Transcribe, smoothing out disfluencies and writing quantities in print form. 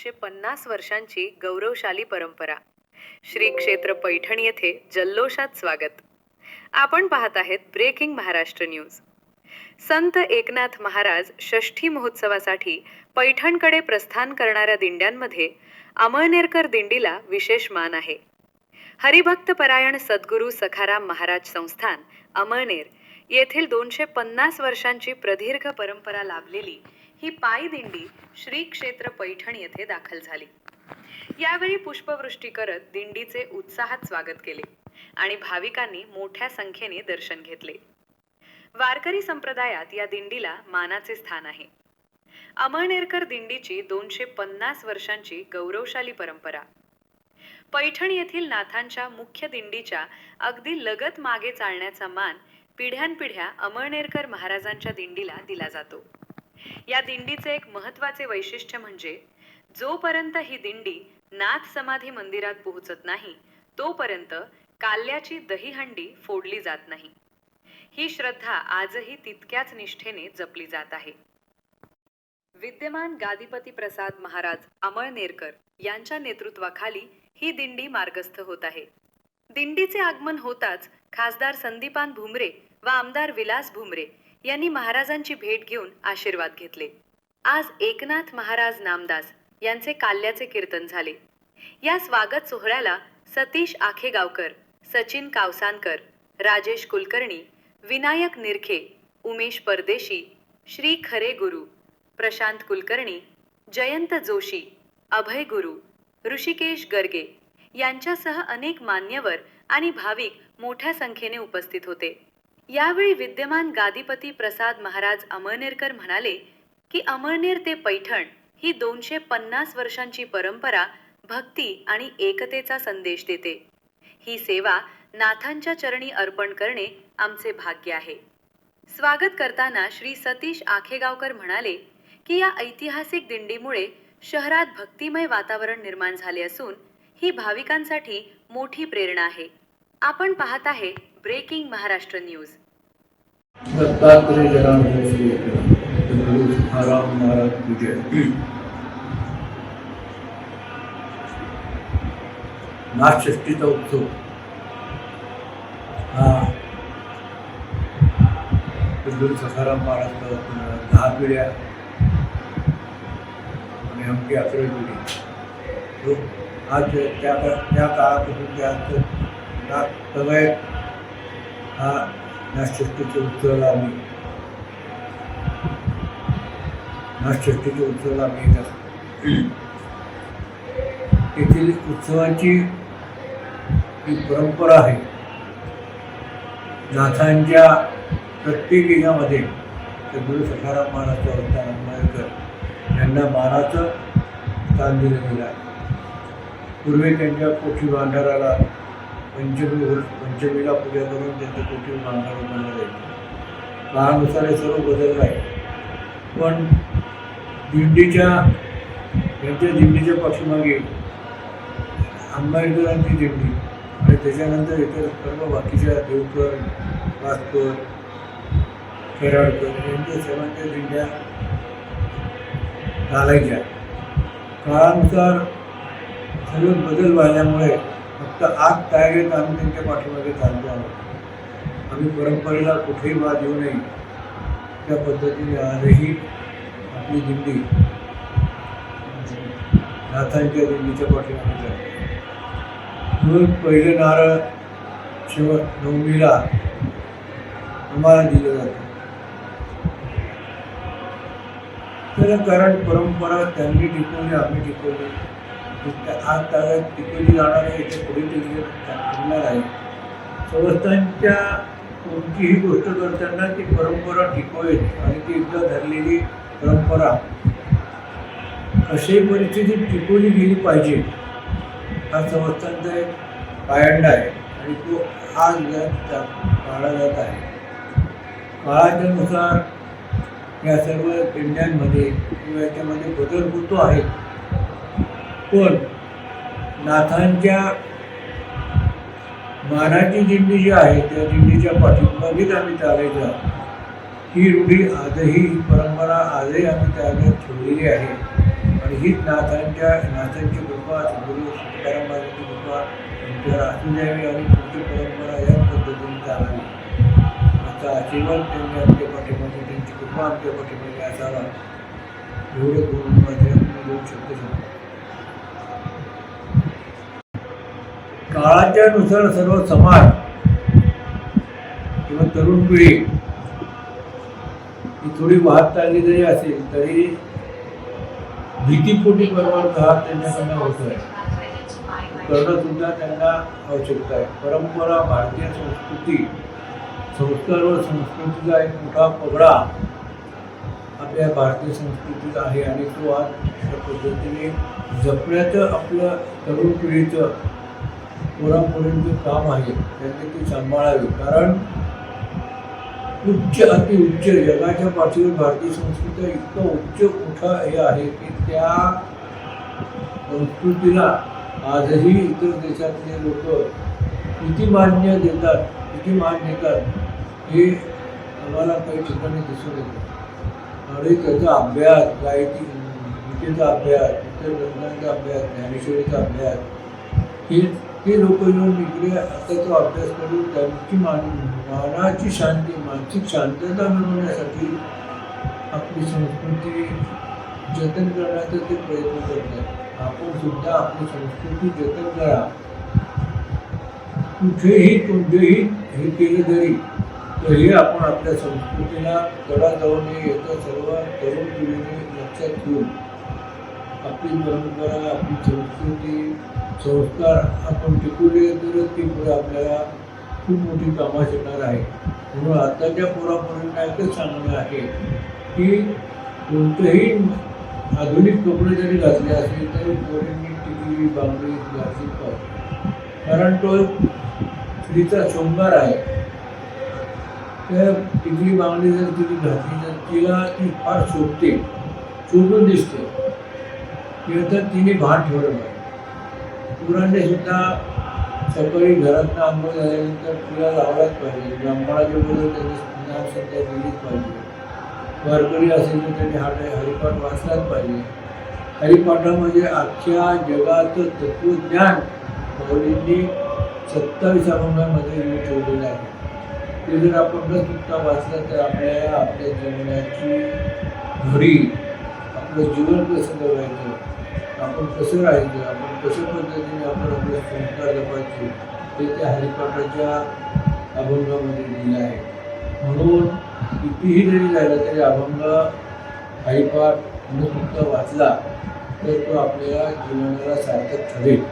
250 वर्षांची गौरवशाली परंपरा. श्री क्षेत्र पैठण येथे जल्लोषात स्वागत. आपण पाहत आहेत ब्रेकिंग महाराष्ट्र न्यूज. संत एकनाथ महाराज षष्ठी महोत्सवासाठी पैठणकडे प्रस्थान करणाऱ्या दिंड्यांमध्ये अमळनेरकर दिंडीला विशेष मान आहे. हरिभक्त परायण सद्गुरू सखाराम महाराज संस्थान अमळनेर येथील 250 वर्षांची प्रदीर्घ परंपरा लाभलेली ही पायी दिंडी श्री क्षेत्र पैठण येथे दाखल झाली. यावेळी पुष्पवृष्टी करत दिंडीचे उत्साहात स्वागत केले आणि भाविकांनी मोठ्या संख्येने दर्शन घेतले. वारकरी संप्रदायात या दिंडीला मानाचे स्थान आहे. अमळनेरकर दिंडीची 250 वर्षांची गौरवशाली परंपरा. पैठण येथील नाथांच्या मुख्य दिंडीच्या अगदी लगत मागे चालण्याचा मान पिढ्यानपिढ्या अमळनेरकर महाराजांच्या दिंडीला दिला जातो. या दिंडीचे एक महत्त्वाचे वैशिष्ट्य म्हणजे जोपर्यंत ही दिंडी नाथ समाधी मंदिरात पोहोचत नाही तोपर्यंत काल्याची दहीहंडी फोडली जात नाही. ही श्रद्धा आजही तितक्याच निष्ठेने जपली जात आहे. विद्यमान गादीपती प्रसाद महाराज अमळनेरकर यांच्या नेतृत्वाखाली ही दिंडी मार्गस्थ होत आहे. दिंडीचे आगमन होताच खासदार संदीपान भुमरे व आमदार विलास भुमरे यांनी महाराजांची भेट घेऊन आशीर्वाद घेतले. आज एकनाथ महाराज नामदास यांचे काल्याचे कीर्तन झाले. या स्वागत सोहळ्याला सतीश आखेगावकर, सचिन कावसानकर, राजेश कुलकर्णी, विनायक निरखे, उमेश परदेशी, श्री खरे गुरु, प्रशांत कुलकर्णी, जयंत जोशी, अभय गुरु, ऋषिकेश गर्गे यांच्यासह अनेक मान्यवर आणि भाविक मोठ्या संख्येने उपस्थित होते. यावेळी विद्यमान गादीपती प्रसाद महाराज अमळनेरकर म्हणाले की अमळनेर ते पैठण ही 250 वर्षांची परंपरा भक्ती आणि एकतेचा संदेश देते. ही सेवा नाथांच्या चरणी अर्पण करणे आमचे भाग्य आहे. स्वागत करताना श्री सतीश आखेगावकर म्हणाले की या ऐतिहासिक दिंडीमुळे शहरात भक्तिमय वातावरण निर्माण झाले असून ही भाविकांसाठी मोठी प्रेरणा आहे. आपण पाहत आहे ब्रेकिंग महाराष्ट्र न्यूज. दत्तात्रय जनार्दन श्री सद्गुरू सखाराम महाराज की जय. नाथषष्ठीचा उत्सव हा सद्गुरू सखाराम महाराज 10 पिढ्या आणि आमची 11वी पिढी आज त्या काळापासून त्या सगळ्यात हा नाथषष्ठीच्या उत्सवाला आम्ही येत असतो. येथील उत्सवाची ही परंपरा आहे. नाथांच्या प्रत्येक यामध्ये सद्गुरू सखाराम महाराज संस्थान अमळनेरकर यांना मानाचं स्थान दिलं गेलं आहे. पूर्वी त्यांच्या कोठी भांडाराला पंचमीला पूजा करून त्यांचं कोठी भांडार बनलं जायचं. काळानुसार हे सर्व बदललं आहे. पण त्यांच्या दिंडीच्या पाठीमागे आंबेडकरांची दिंडी आणि त्याच्यानंतर इतर सर्व बाकीच्या देवकर, वासकर, खेराडकर यांच्या सर्वांच्या दिंड्या चालायच्या. काळानुसार सर्व बदल झाल्यामुळे फक्त आज तयारीत आम्ही त्यांच्या पाठीमागे चालतो आहोत. आम्ही परंपरेला कुठेही वाद येऊ नये त्या पद्धतीने आजही आपली दिंडी नाथांच्या दिंडीच्या पाठीमागे चालते. म्हणून पहिले नारळ नवमीला आम्हाला दिलं जातं. तर कारण परंपरा त्यांनी टिकवली, आम्ही टिकवली. आज तागात टिकवली जाणार आहे, याच्या पुढे टिकणार आहे. संस्थांच्या कोणतीही गोष्ट करताना ती परंपरा टिकवेल आणि ती एकदा धरलेली परंपरा कशाही परिस्थितीत टिकवली गेली पाहिजे हा संस्थांचा एक पायंडा आहे आणि तो आज पाळला जात आहे. काळाच्यानुसार या सर्व दिंड्यांमध्ये किंवा याच्यामध्ये बदल होतो आहे. पण नाथांच्या मानाची दिंडी जी आहे त्या दिंडीच्या पाठीमागेच आम्ही चालायचं ही रूढी आजही, ही परंपरा आजही आम्ही त्याला ठेवलेली आहे. आणि हीच नाथांची कृपा, सद्गुरू तुकाराम महाराजांची कृपा आमच्यावर असू द्यावी आणि पुढची परंपरा याच पद्धतीने चालावी असा आशीर्वाद त्यांनी आमच्या पाठीमागे, त्यांची कृपा आमच्या पाठीमागे असावा एवढे बोलून माझ्या मी 2 शब्द सांगतो. काळाच्या नुसार सर्व समाज किंवा तरुण पिढी ही थोडी वाहत चालली जरी असेल तरी भीतीपोटी परमार्थ त्यांच्याकडनं होत आहे, करणं सुद्धा त्यांना आवश्यकता आहे. परंपरा, भारतीय संस्कृती, संस्कार व संस्कृतीचा एक मोठा पगडा आपल्या भारतीय संस्कृतीत आहे आणि तो आज अशा पद्धतीने जपण्याचं आपलं तरुण पिढीचं पोरापोरींचं काम आहे. त्यांनी ती सांभाळावी, कारण उच्च अतिउच्च जगाच्या पाठीवर भारतीय संस्कृती इतकं उच्च मोठं हे आहे की त्या संस्कृतीला आजही इतर देशातले लोक किती मान्य देतात, किती मान देतात हे आम्हाला काही ठिकाणी दिसून येतं. आणि त्याचा अभ्यास, गीतेचा अभ्यास, इतर ग्रंथांचा अभ्यास, ज्ञानेश्वरीचा अभ्यास हे ते लोक येऊन इकडे आता तो अभ्यास करून त्यांची मनाची शांती, मानसिक शांतता मिळवण्यासाठी आपली संस्कृती जतन करण्याचा ते प्रयत्न करतात. आपण सुद्धा आपली संस्कृती जतन करा. कुठेही कोणतेही हे केलं जरी तरी आपण आपल्या संस्कृतीला तडा जाऊ नये याचं सर्व तरुण पिढीने लक्षात घेऊन आपली परंपरा, आपली संस्कृती, संस्कार आपण टिकवले तरच ती पुढे आपल्याला खूप मोठी कामास येणार आहे. म्हणून आताच्या पोरापोरींना एकच सांगणं आहे की कोणतेही आधुनिक कपडे जरी घातले असले तरी पोरींनी टिकली, बांगडी घातली पाहिजे, कारण तो स्त्रीचा शृंगार आहे. त्या टिकली बांगडी जर तिने घातली तर तिला ती फार शोभते, शोभून दिसते. तर तिने भान ठेवलं पाहिजे. पुराणे सुद्धा सकाळी घरातनं आंघोळ झाल्यानंतर तिला लावलाच पाहिजे. ब्राह्मणाच्या बरोबर त्यांनी स्नान संध्या केलीच पाहिजे. वारकरी असेल तर त्यांनी हरिपाठ वाचलाच पाहिजे. हरिपाठामध्ये अख्ख्या जगाचं तत्वज्ञान माऊलींनी 27 अभंगामध्ये ठेवलेलं आहे. ते जर आपण न चुकता वाचलं तर आपल्याला आपल्या जीवनाची घडी, आपलं जीवन कसं जगायचं, आपण कसं राहायचं, आपण कशा पद्धतीने आपण आपले संस्कार जपायचे ते त्या हरिपाठाच्या अभंगामध्ये दिलं आहे. म्हणून कितीही जरी झालं तरी अभंग, हरिपाठ न चुकता वाचला तर तो आपल्या जीवनाला सार्थक ठरेल.